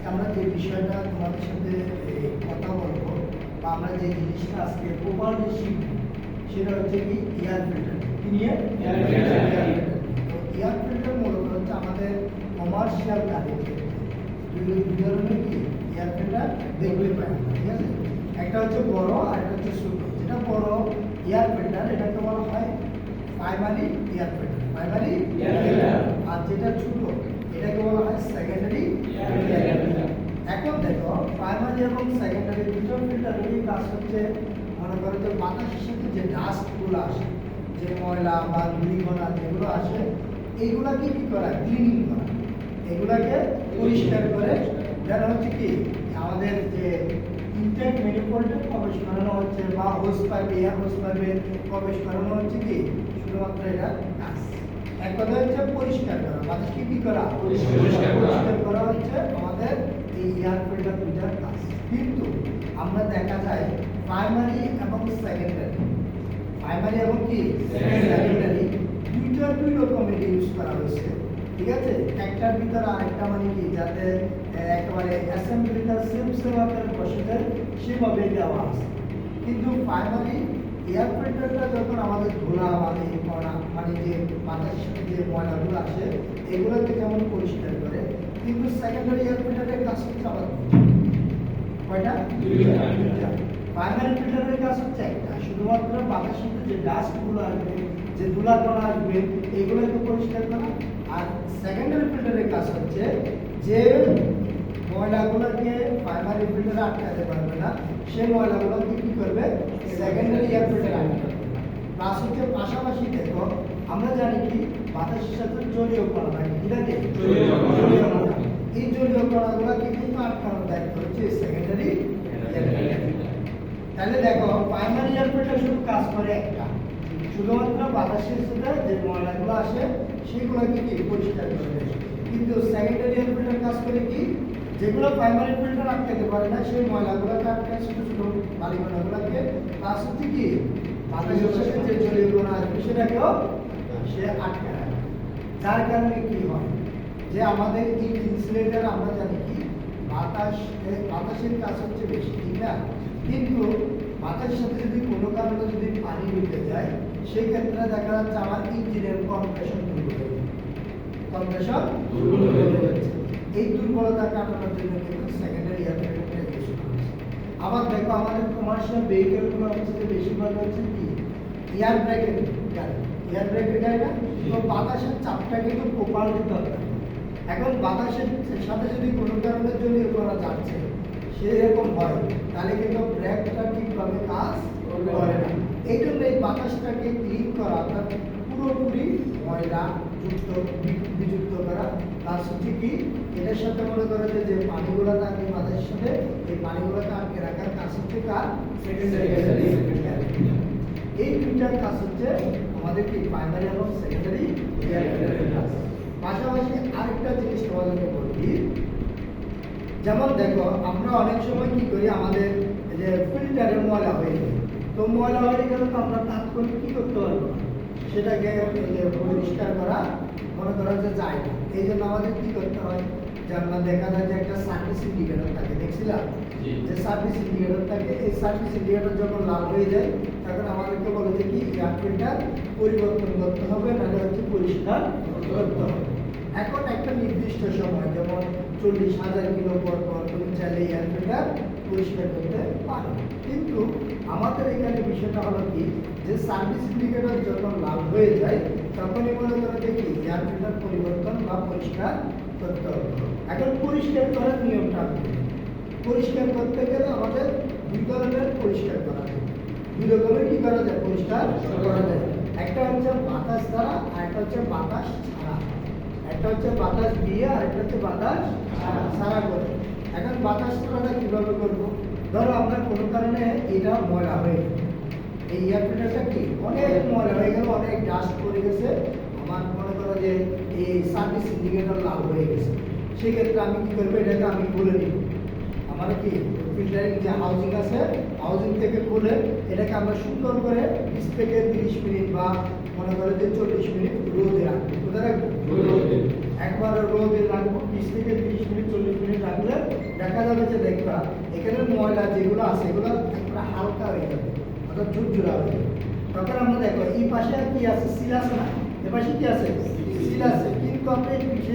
আজকে আমরা যে বিষয়টা তোমাদের সাথে কথা বলবো বা আমরা যে জিনিসটা আজকে প্রপারলি শিখবো সেটা হচ্ছে কি এয়ার ফিল্টার। কি নিয়ে? Air filter. তো এয়ার ফিল্টার মূলত হচ্ছে আমাদের কমার্শিয়াল গাড়ির ক্ষেত্রে দুই ধরনের কি এয়ার ফিল্টার দেখতে পাই আমরা, ঠিক আছে? একটা হচ্ছে বড় আর একটা হচ্ছে ছোট। যেটা বড় এয়ার ফিল্টার এটাকে বলা হয় primary air filter, primary air filter. আর যেটা ছোট এটাকে বলা হয় সেকেন্ডারি এয়ার ফিল্টার। এখন দেখো প্রাইমারি এবং সেকেন্ডারি দুটো ফিল্টারেরই কাজ হচ্ছে, মনে করো যে বাতাসের সাথে যে ডাস্টগুলো আসে, যে ময়লা বা ধূলিকণা যেগুলো আসে, এইগুলাকে কি করা, ক্লিনিং করা, এগুলাকে পরিষ্কার করে যেন হচ্ছে কি আমাদের যে ইনটেক ম্যানিফোল্ডে প্রবেশ করানো হচ্ছে বা হোস পাইপে এয়ার হোস পাইপে প্রবেশ করানো হচ্ছে কি শুধুমাত্র এটা কাজ। এক কথা হচ্ছে পরিষ্কার করা, বাতাসকে কি করা, পরিষ্কার করা হচ্ছে আমাদের এই এয়ার ফিল্টার দুইটার কাজ। কিন্তু আমরা দেখা যায় প্রাইমারি এবং সেকেন্ডারি, প্রাইমারি এবং কি সেকেন্ডারি দুইটা দুই রকমের ইউজ করা হয়েছে, ঠিক আছে? একটার ভিতরে আরেকটা মানে কি যাতে একেবারে অ্যাসেম্বলিটা সেম আকারে বসে যায় সেভাবে দেওয়া আছে। কিন্তু প্রাইমারি এয়ার ফিল্টারটা যখন আমাদের ধুলা মানে যে বাতাসের সাথে যে ময়লাগুলো আসে এগুলোকে যেমন পরিষ্কার করে, কিন্তু সেকেন্ডারি এয়ার ফিল্টারের কাজ হচ্ছে আবার কয়টা? দুইটা। প্রাইমারি ফিল্টারের কাজ হচ্ছে একটা, শুধুমাত্র বাতাসের সাথে যে ডাস্টগুলো আসবে, যে ধুলাকণা আসবে এগুলোকে পরিষ্কার করা। আর সেকেন্ডারি ফিল্টারের কাজ হচ্ছে যে ময়লাগুলোকে প্রাইমারি ফিল্টারে আটকাতে পারবে না, সেই ময়লাগুলোকে কি করবে, সেকেন্ডারি এয়ার ফিল্টারে আটকাবে। প্লাস হচ্ছে পাশাপাশি দেখো আমরা জানি কি বাতাসের সাথে জলীয় কণা থাকে, কি থাকে? জলীয় কণা। এই জলীয় কণাগুলোকে কিন্তু আটকানোর দায়িত্ব হচ্ছে সেকেন্ডারি এয়ার ফিল্টার। তাহলে দেখো প্রাইমারি এয়ার ফিল্টার শুধু কাজ করে একটা, শুধুমাত্র বাতাসের সাথে যে ময়লাগুলো আসে সেগুলোকে কি পরিষ্কার করে। কিন্তু সেকেন্ডারি এয়ার ফিল্টার কাজ করে কি, যেগুলো প্রাইমারি ফিল্টার আটকাতে পারে না সেই ময়লাগুলোকে আটকায়, ছোট ছোট বালিকণাগুলোকে, প্লাস হচ্ছে কি বাতাসের সাথে যে জলীয় কণা আসবে সেটাকেও সে আটকায়। যার কারণে কি হয় যে আমাদের এই ইনসুলেটর আমরা জানি কি বাতাসের কাজ হচ্ছে বেশি, ঠিক না? কিন্তু বাতাসের সাথে যদি কোনো কারণে যদি পানি ঢুকে যায় সেই ক্ষেত্রে দেখা যাচ্ছে আমার ইঞ্জিনের কম্প্রেশন দুর্বল হয়ে যাচ্ছে। এই দুর্বলতা কাটানোর জন্য কিন্তু সেকেন্ডারি এয়ার ফিল্টারটা ইউজ করা হচ্ছে। আবার দেখো আমাদের কমার্শিয়াল ভেহিকলগুলো হচ্ছে বেশিরভাগ হচ্ছে কি এয়ার ব্রেকের গাড়ি, এয়ার ব্রেকের গাড়ি না, তো বাতাসের চাপটা কিন্তু প্রপারলি দরকার। এখন বাতাসের সাথে যদি কোনো কারণের জন্য করা যাচ্ছে সেরকম হয় তাহলে কিন্তু ব্রেকটা ঠিকভাবে কাজ করে না। এই জন্য এই বাতাসটাকে ক্লিন করা অর্থাৎ পুরোপুরি ময়লা বিযুক্ত করা, তার সাথে কি এটার সাথে মনে করে যে পানিগুলো থাকে বাতাসের সাথে এই পানিগুলোকে আটকে রাখার কাজ হচ্ছে কার, সেকেন্ডারি। এই দুইটার কাজ হচ্ছে আমাদের কি প্রাইমারি এবং সেকেন্ডারি এয়ার ফিল্টারের কাজ। পাশাপাশি আরেকটা জিনিস তোমাদেরকে বলি, যেমন দেখো আমরা অনেক সময় কি করি আমাদের যে ফিল্টারে ময়লা হয়ে যায়, তো ময়লা হয়ে গেলে তো আমরা তাৎক্ষণিক কি করতে পারবো না, সেটাকে পরিষ্কার করা মনে করা যে যায় না। এই জন্য আমাদের কি করতে হয় যে আমরা দেখা যায় যে একটা সার্ভিস ইন্ডিকেটর থাকে, দেখছিলাম যে সার্ভিস ইন্ডিকেটর থাকে, এই সার্ভিস ইন্ডিকেটর যখন লাল হয়ে যায় তখন আমাদেরকে বলে যে কি এয়ার ফিল্টার পরিবর্তন করতে হবে, নাহলে হচ্ছে পরিষ্কার করতে হবে। এখন একটা নির্দিষ্ট সময় যেমন 40,000 কিলো পর তুমি চাইলে এয়ার ফিল্টার পরিষ্কার করতে পারো। কিন্তু আমাদের এখানে বিষয়টা হলো কি যে সার্ভিস ইন্ডিকেটর যখন লাল হয়ে যায় তখনই মনে করে দেখি এয়ার ফিল্টার পরিবর্তন বা পরিষ্কার করতে হবে। এখন পরিষ্কার করার নিয়মটা পরিষ্কার করতে গেলে আমাদের দুই ধরনের পরিষ্কার করা যায়, দুই রকমের কি করা যায় পরিষ্কার করা যায়। একটা হচ্ছে বাতাস দ্বারা আর একটা হচ্ছে বাতাস ছাড়া। একটা হচ্ছে বাতাস দিয়ে আর একটা হচ্ছে বাতাস ছাড়া করে। এখন বাতাস ছাড়াটা কিভাবে করবো, ধরো আমরা কোনো কারণে এটা ময়লা হয়ে গেল, এই এয়ার ফিল্টারটা কি অনেক ময়লা হয়ে গেল, অনেক ডাস্ট পড়ে গেছে, আমার মনে করো যে এই সার্ভিস ইন্ডিকেটর লাল হয়ে গেছে, সেক্ষেত্রে আমি কি করবো, এটাকে আমি খুলে নিব। আমার কি ফিল্টারিং যে হাউজিং আছে হাউজিং থেকে খুলে এটাকে আমরা সুন্দর করে 20 থেকে 30 মিনিট বা মনে করো যে 40 মিনিট রোদে রাখবো। কোথায় রাখবো? একবার রোদে রাখবো 20 থেকে 30 মিনিট 40 মিনিট রাখলে যে দেখবা এখানে ময়লা যেগুলো আছে এগুলো একটা হালকা হয়ে যাবে অর্থাৎ ঝুরঝুরা হয়ে যাবে। তখন আমরা দেখো এই পাশে কি আছে, সিল আছে না, এ পাশে কি আছে, সিল আছে, কিন্তু আমরা এই পিছে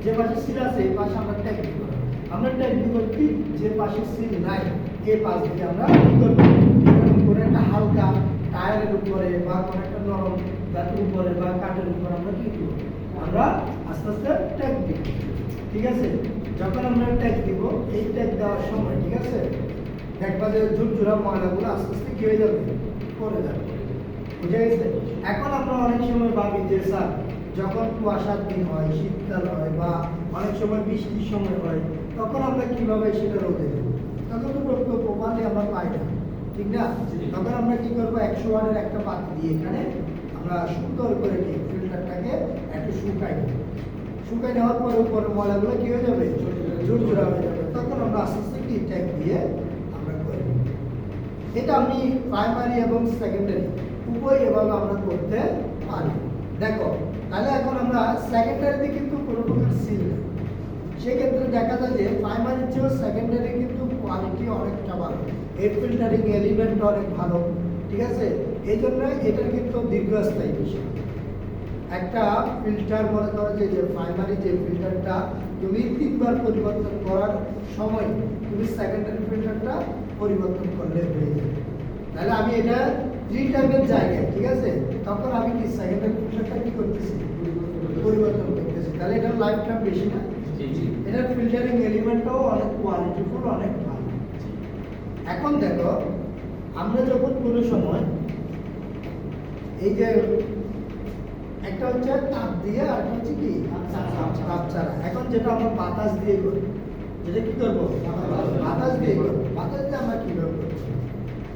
যে পাশে সিল আছে এই পাশে আমরা ট্যাগ দিব না। আমরা ট্যাগ দিব কি, যে পাশে সিল নাই এই পাশ দিয়ে আমরা কি করব, কোনো একটা হালকা টায়ারের উপরে বা কোনো একটা নরম গাছের উপরে বা কাঠের উপরে আমরা কি দিব, আমরা আস্তে আস্তে ট্যাগ দিব। ঠিক আছে, যখন আমরা ট্যাগ দিব এই ট্যাগ দেওয়ার সময় ঠিক আছে দেখবা যে ঝুরঝুরা ময়লাগুলো আস্তে আস্তে কি হয়ে যাবে, পড়ে যাবে। বুঝে গেছে? এখন আমরা অনেক সময় ভাবি যে স্যার যখন কুয়াশার দিন হয়, শীতকাল হয় বা অনেক সময় বৃষ্টির সময় হয়, তখন আমরা কিভাবে সেটা রোদে দেবো? তখন তো প্রপারলি আমরা পাই না, ঠিক না? তখন আমরা কি করবো, 100 ওয়াটের একটা পাত্র দিয়ে এখানে আমরা সুন্দর করে নিই ফিল্টারটাকে একটু শুকাই নিই। শুকাই নেওয়ার পরে উপরে ময়লাগুলো কি হয়ে যাবে, ঝুরঝুরা হয়ে যাবে। তখন আমরা আস্তে আস্তে কি ট্যাগ দিয়ে আমরা করি। এটা আমি প্রাইমারি এবং সেকেন্ডারি উভয় এভাবে আমরা করতে পারি। দেখো তাহলে এখন আমরা সেকেন্ডারিতে কিন্তু কোনো প্রকার সিল নেই, সেক্ষেত্রে দেখা যায় যে প্রাইমারির চেয়েও সেকেন্ডারি কিন্তু কোয়ালিটি অনেকটা ভালো, এর ফিল্টারিং এলিমেন্ট অনেক ভালো। ঠিক আছে, এই জন্য এটার কিন্তু দীর্ঘস্থায়ী বিষয়। একটা ফিল্টার মনে করো যে প্রাইমারি যে ফিল্টারটা তুমি 3 বার পরিবর্তন করার সময় তুমি সেকেন্ডারি ফিল্টারটা পরিবর্তন করলে হয়ে যাবে। তাহলে আমি এটা 3 টাইমের জায়গায় ঠিক আছে, তখন আমি কি সেকেন্ডারি ফিল্টারটা কি করতেছি, পরিবর্তন করতেছি। তাহলে এটার লাইফ টাইম বেশি না, এটার ফিল্টারিং এলিমেন্টটাও অনেক কোয়ালিটিফুল, অনেক ভালো। এখন দেখো আমরা যখন কোনো সময় এই যে একটা হচ্ছে তাপ দিয়ে আর একটা হচ্ছে কি তাপ ছাড়া, এখন যেটা আমরা বাতাস দিয়ে করি, যেটা কি করবো, বাতাস দিয়ে করবো। বাতাস দিয়ে আমরা কিভাবে করছি,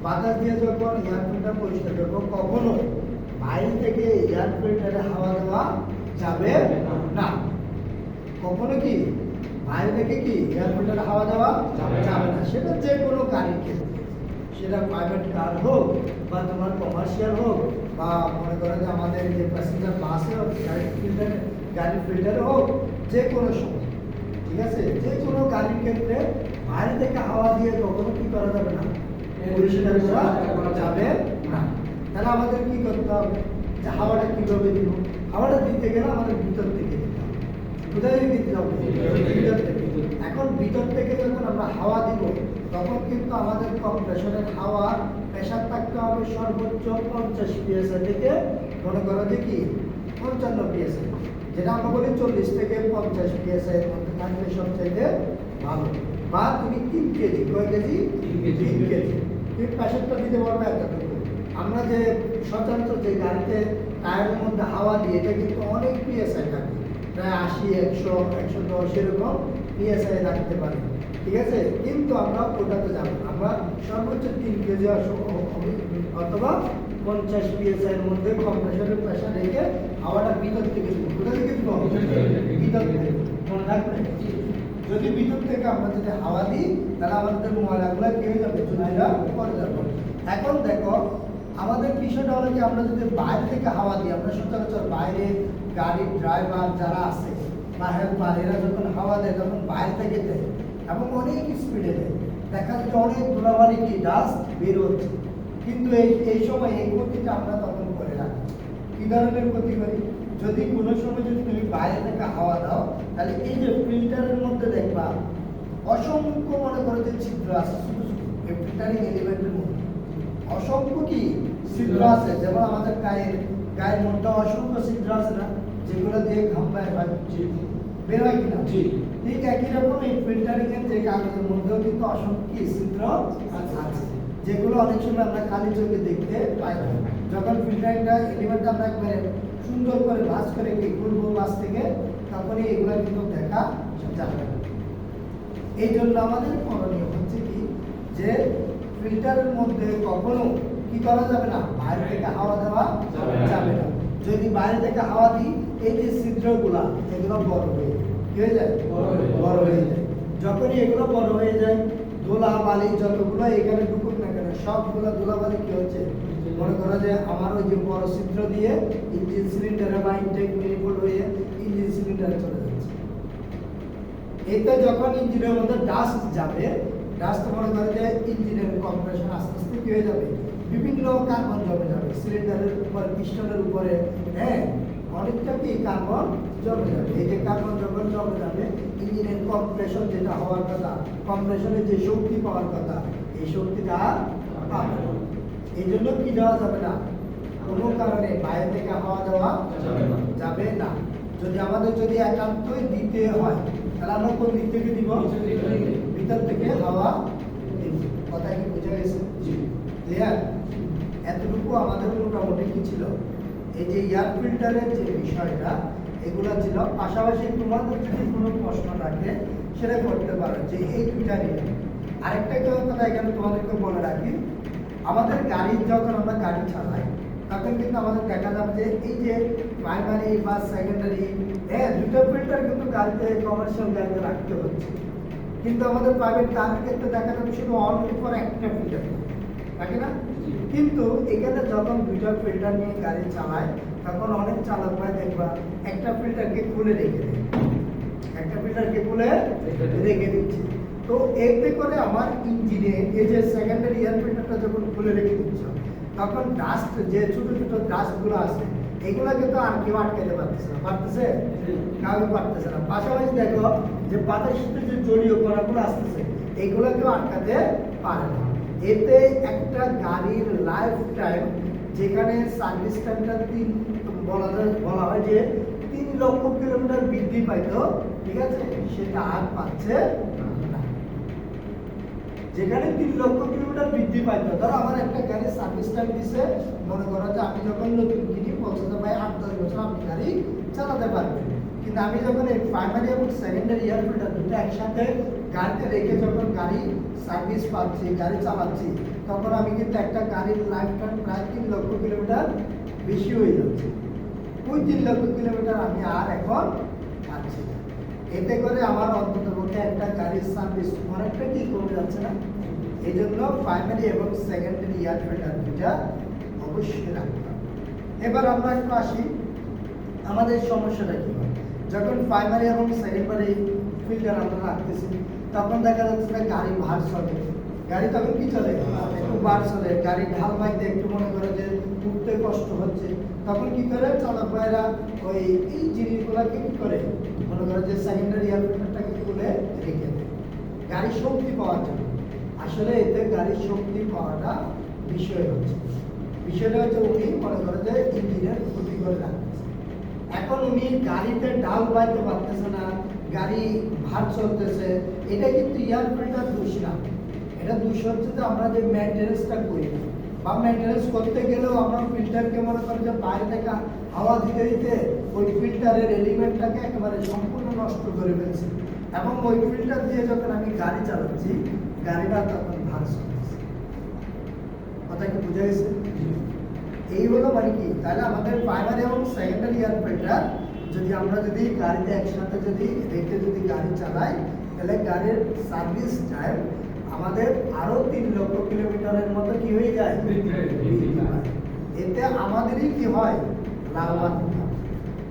বাতাস দিয়ে যখন এয়ার ফিল্টার পরিষ্কার করবো, কখনো বাইরে থেকে এয়ার ফিল্টারে হাওয়া দেওয়া যাবে না। কখনো কি বাইরে থেকে কি এয়ার ফিল্টারে হাওয়া দেওয়া যাবে না। সেটা যে কোনো গাড়ির ক্ষেত্রে, সেটা প্রাইভেট কার হোক বা তোমার কমার্শিয়াল হোক বা মনে করো যে আমাদের যে প্যাসেঞ্জার বাসে হোক, গাড়ির ফিল্টারে হোক, যে কোনো সময় ঠিক আছে, যে কোনো গাড়ির ক্ষেত্রে বাইরে থেকে হাওয়া দিয়ে কখনো কি করা যাবে না, পরিষ্কার করা যাবে না। তাহলে আমাদের কি করতে হবে, যে হাওয়াটা কিভাবে দিব, হাওয়াটা দিতে গেলে আমাদের ভিতর থেকে দিতে হবে। কোথায় দিতে হবে, ভিতর থেকে। এখন ভিতর থেকে যখন আমরা হাওয়া দিব তখন কিন্তু আমাদের কম প্রেশারের হাওয়া প্রেশার থাকতে হবে সর্বোচ্চ 50 PSI থেকে মনে করো যে কি 55 PSI, যেটা আমরা বলি 40 থেকে 50 PSI এর মধ্যে থাকলে সবচাইতে ভালো। বা তুমি 3 কেজি, কয় কেজি, 3 কেজি তুমি প্রেশারটা দিতে পারবে এতটুকু। আমরা যে সচরাচর যে গাড়িতে টায়ারের মধ্যে হাওয়া দিই এটা কিন্তু অনেক PSI থাকে, প্রায় 80, 100, 110 এরকম PSI রাখতে পারি। ঠিক আছে, কিন্তু আমরা ওটাতে যাবো, আমরা সর্বোচ্চ 3 কেজি অথবা 50 PSI এর মধ্যে কম্প্রেসরের প্রেশার রেখে হাওয়াটা ভিতর থেকে দিব। কোথা থেকে দিব, ভিতর থেকে। মনে থাকবে, যদি ভিতর থেকে আমরা যদি হাওয়া দিই তাহলে আমাদের ময়লাগুলো কি হয়ে যাবে, চুলাইরা পড়ে যাবে। এখন দেখো আমাদের বিষয়টা হলো যে আমরা যদি বাইরে থেকে হাওয়া দিই, আমরা সচরাচর বাইরে গাড়ির ড্রাইভার যারা আছে বা হেল্পার এরা যখন হাওয়া দেয় তখন বাইরে থেকে দেয় এবং অনেক স্পিডে দেয়, দেখা যাচ্ছে অনেক ধুলাবালি কি ডাস্ট বের হচ্ছে। কিন্তু এই সময় এই ক্ষতিটা আমরা তখন করে রাখি। কি ধরনের ক্ষতি করি, যদি কোনো সময় যদি তুমি বাইরে থেকে হাওয়া দাও তাহলে এই যে ফিল্টারের মধ্যে দেখবা অসংখ্য মনে করো যে ছিদ্র আছে, ছোট ছোট ফিল্টারিং এলিমেন্টের মধ্যে অসংখ্য কি ছিদ্র আছে। যেমন আমাদের গায়ের মধ্যে অসংখ্য ছিদ্র আছে না, যেগুলো দিয়ে ঘাম বের হয় কিনা, ঠিক একই রকম এই ফিল্টারিং এর যে কাগজের মধ্যেও কিন্তু অসংখ্য ছিদ্র আছে, যেগুলো অনেক সময় আমরা খালি চোখে দেখতে পাই না। যখন ফিল্টারিংটা এলিমেন্টটা আমরা একবারে সুন্দর করে ভাঁজ করে কি খুলবো বাস থেকে, তখনই এগুলো কিন্তু দেখা যাবে না। এই জন্য আমাদের করণীয় হচ্ছে কি, যে ফিল্টারের মধ্যে কখনো কি করা যাবে না, বাইরে থেকে হাওয়া দেওয়া যাবে না। যদি বাইরে থেকে হাওয়া দিই এই যে ছিদ্রগুলা এগুলো বড় হয়ে কি হয়ে যায়, বড় হয়ে যায়। যখনই এগুলো বড় হয়ে যায় ধুলা বালি যতগুলো এখানে ঢুকুক না কেন সবগুলো ধুলা বালি কি হচ্ছে, মনে করো যে আমার ওই যে বড় ছিদ্র দিয়ে ইঞ্জিন সিলিন্ডারে বা ইনটেক ম্যানিফোল্ড হয়ে ইঞ্জিন সিলিন্ডারে চলে যাচ্ছে। এতে যখন ইঞ্জিনের মধ্যে ডাস্ট যাবে, ডাস্ট মনে করে যে ইঞ্জিনের কম্প্রেশন আস্তে আস্তে কি হয়ে যাবে, বিভিন্ন কার্বন জমে যাবে সিলিন্ডারের উপর, পিস্টনের উপরে, হ্যাঁ অনেকটা কি কার্বন জমে যাবে। এই যে কার্বন যখন জমে যাবে, ইঞ্জিনের কম্প্রেশন যেটা হওয়ার কথা, কম্প্রেশনে যে শক্তি পাওয়ার কথা, এই শক্তিটা পাবে না। এই জন্য কি দেওয়া যাবে না, কোনো কারণে বাইরে থেকে হাওয়া দেওয়া যাবে না। যদি আমাদের যদি একান্তই দিতে হয়, তাহলে আমরা কোন দিক থেকে দিব, ভিতর থেকে হাওয়া দিব। কথা কি বুঝা গেছে? ক্লিয়ার? এতটুকু আমাদের মোটামুটি কি ছিল, এই যে এয়ার ফিল্টারের যে বিষয়টা, এগুলো ছিল। পাশাপাশি তোমাদের যদি কোনো প্রশ্ন থাকে সেটা করতে পারো, যে এই দুইটা নিয়ে। আরেকটা কথা এখানে তোমাদেরকে বলে রাখি, আমাদের গাড়ি যখন আমরা গাড়ি চালাই, তখন কিন্তু আমাদের দেখা যাবে যে এই যে প্রাইমারি বা সেকেন্ডারি, হ্যাঁ দুটো ফিল্টার কিন্তু গাড়িতে, কমার্শিয়াল গাড়িতে রাখতে হচ্ছে। কিন্তু আমাদের প্রাইভেট কারের ক্ষেত্রে দেখা যাবে শুধু অনলি ফর একটা ফিল্টার, থাকে না? কিন্তু এখানে যখন দুইটা ফিল্টার নিয়ে গাড়ি চালায়, তখন অনেক চালক ভাই দেখবা একটা ফিল্টারকে খুলে রেখে দেয়, একটা ফিল্টারকে খুলে রেখে দিচ্ছে। তো এতে করে আমার ইঞ্জিনে এই যে সেকেন্ডারি এয়ার ফিল্টারটা যখন খুলে রেখে দিচ্ছ, তখন ডাস্ট, যে ছোট ছোট ডাস্টগুলো আছে, এগুলোকে তো আর কেউ আটকাতে পারতেছে না, পারতেছে? কাউ পারতেছে না। পাশাপাশি দেখো যে পাতার সাথে যে জলীয় কণাগুলো আসতেছে, এগুলোকেও আটকাতে পারে না। এতে একটা গাড়ির লাইফ টাইম, যেখানে সার্ভিস টাইমটা বলা হয় যে 3 লক্ষ কিলোমিটার বৃদ্ধি পাইতো, ঠিক আছে, সেটা আর পাচ্ছে না। যেখানে 3 লক্ষ কিলোমিটার বৃদ্ধি পাইতো, ধরো আমার একটা গাড়ির সার্ভিস টাইম দিছে, মনে করো যে আমি যখন নতুন কিনি বলছে যে ভাই 8-10 বছর আপনি গাড়ি চালাতে পারবেন। কিন্তু আমি যখন এই প্রাইমারি এবং সেকেন্ডারি এয়ার ফিল্টার দুটো একসাথে গাড়িতে রেখে যখন গাড়ি সার্ভিস পাচ্ছি, গাড়ি চালাচ্ছি, তখন আমি কিন্তু একটা গাড়ির লাইফ টাইম প্রায় 3 লক্ষ কিলোমিটার বেশি হয়ে যাচ্ছে। ওই 3 লক্ষ কিলোমিটার আমি আর এখন পাচ্ছি না। এতে করে আমার অন্তত পক্ষে একটা গাড়ির সার্ভিস অনেকটা কি কমে যাচ্ছে না? এই জন্য প্রাইমারি এবং সেকেন্ডারি এয়ার ফিল্টার দুটা অবশ্যই রাখতে হবে। এবার আমরা একটু আসি, আমাদের সমস্যাটা কি হয় যখন প্রাইমারি এবং সেকেন্ডারি ফিল্টার আমরা রাখতেছি, তখন দেখা যাচ্ছে যে গাড়ি ভার চলে, গাড়ি তখন কি চলে, একটু ভার চলে, গাড়ি ঢাল বাইতে একটু মনে করে যে উঠতে কষ্ট হচ্ছে, তখন কি করে চালক ভাইরা ওই এই জিনিসগুলোকে কি করে, মনে করে যে সেকেন্ডারি এয়ার ফিল্টারটাকে খুলে রেখে দেয় গাড়ির শক্তি পাওয়ার জন্য। আসলে এতে গাড়ির শক্তি পাওয়াটা বিষয়টা হচ্ছে উনি মনে করে যে ইঞ্জিনের ক্ষতি করে রাখতেছে। এখন উনি গাড়িতে ডাল বাইতে পারতেছে না, গাড়ি ভার চলতেছে, এটা কিন্তু এয়ার ফিল্টার দোষ না। এটা দোষ হচ্ছে যে আমরা যে মেইনটেনেন্সটা করি না, বা মেইনটেনেন্স করতে গেলেও আমরা ফিল্টারকে মনে করি যে বাইরে থেকে হাওয়া দিতে দিতে ওই ফিল্টারের এলিমেন্টটাকে একেবারে সম্পূর্ণ নষ্ট করে ফেলছি, এবং ওই ফিল্টার দিয়ে যখন আমি গাড়ি চালাচ্ছি, গাড়িটা তখন ভার চলতেছে। কথা কি বুঝা গেছে? এই হলো মানে কি, তাহলে আমাদের প্রাইমারি এবং সেকেন্ডারি এয়ার ফিল্টার যদি আমরা যদি গাড়িতে একসাথে যদি রেখে যদি গাড়ি চালাই, তাহলে গাড়ির সার্ভিস টাইম আমাদের আরো 3 লক্ষ কিলোমিটারের মতো কি হয়ে যায়, এতে আমাদেরই কি হয়, লাভবান হয়।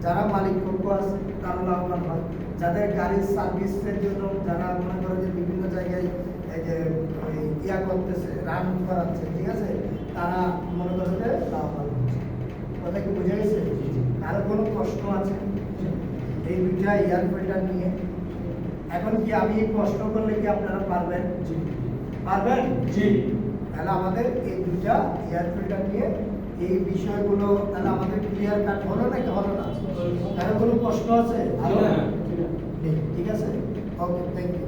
যারা মালিক পক্ষ আছে তারা লাভবান হয়, যাদের গাড়ির সার্ভিসের জন্য যারা মনে করে যে বিভিন্ন জায়গায় এই যে ইয়া করতেছে, রান করাচ্ছে, ঠিক আছে, তারা মনে করে যে লাভবান হচ্ছে। কথা কি বোঝা গেছে? আরো কোনো প্রশ্ন আছে এই দুইটা এয়ার ফিল্টার নিয়ে? এখন কি আমি প্রশ্ন করলে কি আপনারা পারবেন? পারবেন? জি। তাহলে আমাদের এই দুইটা এয়ার ফিল্টার নিয়ে এই বিষয়গুলো তাহলে আমাদের ক্লিয়ার কাট হলো নাকি হলো না? তাহলে কোনো প্রশ্ন আছে? ঠিক আছে, ওকে, থ্যাংক ইউ।